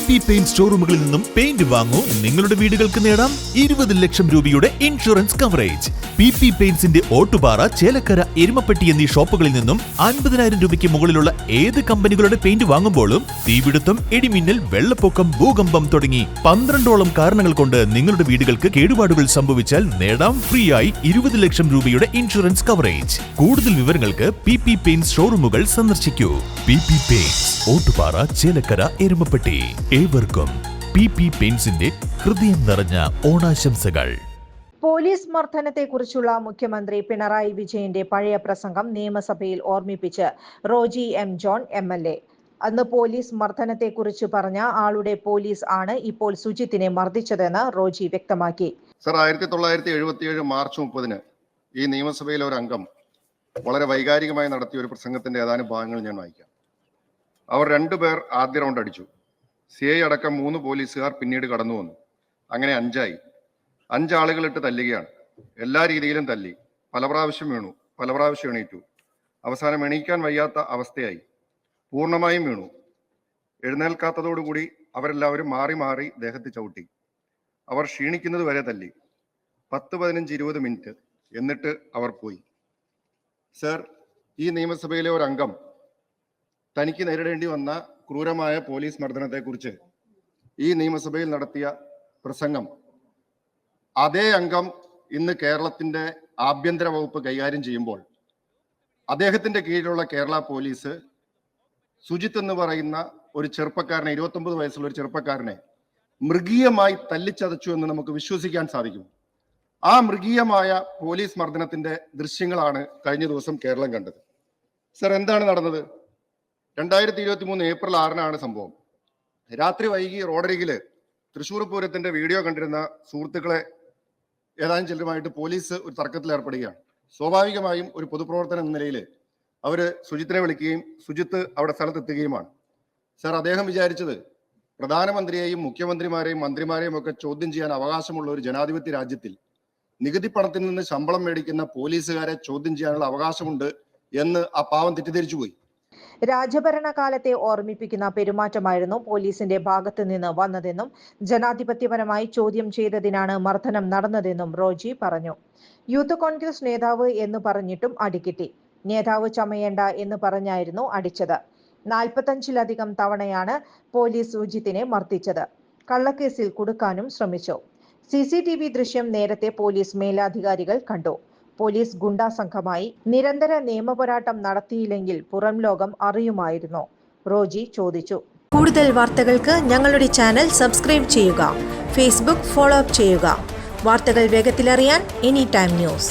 PP paint ഷോറൂമുകളിൽ നിന്നും paint വാങ്ങൂ, നിങ്ങളുടെ വീടുകൾക്ക് നേടാം 20 ലക്ഷം രൂപയുടെ ഇൻഷുറൻസ് കവറേജ്. PP പെയിന്റ്സിന്റെ ഓട്ടുപാറ, ചേലക്കര, എരുമപ്പെട്ടി എന്നീ ഷോപ്പുകളിൽ നിന്നും 50,000 രൂപയ്ക്ക് മുകളിലുള്ള ഏത് കമ്പനികളുടെ പെയിന്റ് വാങ്ങുമ്പോഴും തീപിടുത്തം, ഇടിമിന്നൽ, വെള്ളപ്പൊക്കം, ഭൂകമ്പം തുടങ്ങി 12ഓളം കാരണങ്ങൾ കൊണ്ട് നിങ്ങളുടെ വീടുകൾക്ക് കേടുപാടുകൾ സംഭവിച്ചാൽ നേടാം ഫ്രീ ആയി 20 ലക്ഷം രൂപയുടെ ഇൻഷുറൻസ് കവറേജ്. കൂടുതൽ വിവരങ്ങൾക്ക് PP പെയിന്റ്സ് ഷോറൂമുകൾ സന്ദർശിക്കൂ. PP paints, Ottupara, Chelakkara, Erumapetty. ഏവർക്കും PP പെയിന്റ്സിന്റെ ഹൃദയം നിറഞ്ഞ ഓണാശംസകൾ. പോലീസ് മർദ്ദനത്തെക്കുറിച്ചുള്ള മുഖ്യമന്ത്രി പിണറായി വിജയന്റെ പഴയ പ്രസംഗം നിയമസഭയിൽ ഓർമ്മിപ്പിച്ച് റോജി എം ജോൺ MLA. അന്ന് പോലീസ് മർദ്ദനത്തെക്കുറിച്ച് പറഞ്ഞ ആളുടെ പോലീസ് ആണ് ഇപ്പോൾ സുജിത്തിനെ മർദ്ദിച്ചതെന്ന് റോജി വ്യക്തമാക്കി. സർ, 1977 മാർച്ച് 30 ഈ നിയമസഭയിലെ ഒരു അംഗം വളരെ വൈകാരികമായി നടത്തിയ ഒരു പ്രസംഗത്തിന്റെ ഏതാനും ഭാഗങ്ങൾ ഞാൻ വായിക്കാം. അവർ 2 പേർ ആദ്യ റൗണ്ട് അടിച്ചു. CI അടക്കം 3 പോലീസുകാർ പിന്നീട് കടന്നു വന്നു. അങ്ങനെ 5 ആയി. 5 ആളുകളിട്ട് തല്ലുകയാണ്. എല്ലാ രീതിയിലും തല്ലി. പല പ്രാവശ്യം വീണു, പല പ്രാവശ്യം എണീറ്റു. അവസാനം എണീക്കാൻ വയ്യാത്ത അവസ്ഥയായി. പൂർണ്ണമായും വീണു. എഴുന്നേൽക്കാത്തതോടുകൂടി അവരെല്ലാവരും മാറി മാറി ദേഹത്ത് ചവിട്ടി. അവർ ക്ഷീണിക്കുന്നത് വരെ തല്ലി. 10, 15, 20 മിനിറ്റ്. എന്നിട്ട് അവർ പോയി. സർ, ഈ നിയമസഭയിലെ ഒരു അംഗം തനിക്ക് നേരിടേണ്ടി വന്ന ക്രൂരമായ പോലീസ് മർദ്ദനത്തെക്കുറിച്ച് ഈ നിയമസഭയിൽ നടത്തിയ പ്രസംഗം അതേ അംഗം ഇന്ന് കേരളത്തിന്റെ ആഭ്യന്തര വകുപ്പ് കൈകാര്യം ചെയ്യുമ്പോൾ അദ്ദേഹത്തിന്റെ കീഴിലുള്ള കേരള പോലീസ് സുജിത്ത് എന്ന് പറയുന്ന ഒരു ചെറുപ്പക്കാരനെ, 29 വയസ്സുള്ള ഒരു ചെറുപ്പക്കാരനെ മൃഗീയമായി തല്ലിച്ചതച്ചു എന്ന് നമുക്ക് വിശ്വസിക്കാൻ സാധിക്കും. ആ മൃഗീയമായ പോലീസ് മർദ്ദനത്തിന്റെ ദൃശ്യങ്ങളാണ് കഴിഞ്ഞ ദിവസം കേരളം കണ്ടത്. സർ, എന്താണ് നടന്നത്? 2023 ഏപ്രിൽ 6 സംഭവം. രാത്രി വൈകി റോഡരികില് തൃശ്ശൂർ പൂരത്തിന്റെ വീഡിയോ കണ്ടിരുന്ന സുഹൃത്തുക്കളെ ഏതാനും ചിലരുമായിട്ട് പോലീസ് ഒരു തർക്കത്തിൽ ഏർപ്പെടുകയാണ്. സ്വാഭാവികമായും ഒരു പൊതുപ്രവർത്തനം എന്ന നിലയിൽ അവര് സുജിത്തിനെ വിളിക്കുകയും സുജിത്ത് അവിടെ സ്ഥലത്തെത്തുകയുമാണ്. സർ, അദ്ദേഹം വിചാരിച്ചത് പ്രധാനമന്ത്രിയെയും മുഖ്യമന്ത്രിമാരെയും മന്ത്രിമാരെയും ഒക്കെ ചോദ്യം ചെയ്യാൻ അവകാശമുള്ള ഒരു ജനാധിപത്യ രാജ്യത്തിൽ നികുതി പണത്തിൽ നിന്ന് ശമ്പളം മേടിക്കുന്ന പോലീസുകാരെ ചോദ്യം ചെയ്യാനുള്ള അവകാശമുണ്ട് എന്ന് ആ പാവം തെറ്റിദ്ധരിച്ചുപോയി. രാജഭരണകാലത്തെ ഓർമ്മിപ്പിക്കുന്ന പെരുമാറ്റമായിരുന്നു പോലീസിന്റെ ഭാഗത്തു നിന്ന് വന്നതെന്നും ജനാധിപത്യപരമായി ചോദ്യം ചെയ്തതിനാണ് മർദ്ദനം നടന്നതെന്നും റോജി പറഞ്ഞു. യൂത്ത് കോൺഗ്രസ് നേതാവ് എന്ന് പറഞ്ഞിട്ടും അടികിട്ടി. നേതാവ് ചമയേണ്ട എന്ന് പറഞ്ഞായിരുന്നു അടിച്ചത്. 45-ലധികം തവണയാണ് പോലീസ് സുജിത്തിനെ മർദ്ദിച്ചത്. കള്ളക്കേസിൽ കുടുക്കാനും ശ്രമിച്ചു. CCTV ദൃശ്യം നേരത്തെ പോലീസ് മേലധികാരികൾ കണ്ടു. പോലീസ് ഗുണ്ടാ സംഘമായി നിരന്തര നിയമപോരാട്ടം നടത്തിയില്ലെങ്കിൽ പുറം ലോകം അറിയുമായിരുന്നു, റോജി ചോദിച്ചു. കൂടുതൽ വാർത്തകൾക്ക് ഞങ്ങളുടെ ചാനൽ സബ്സ്ക്രൈബ് ചെയ്യുക. Facebook ഫോളോ അപ്പ് ചെയ്യുക. വാർത്തകൾ വേഗത്തിലറിയാൻ Anytime News.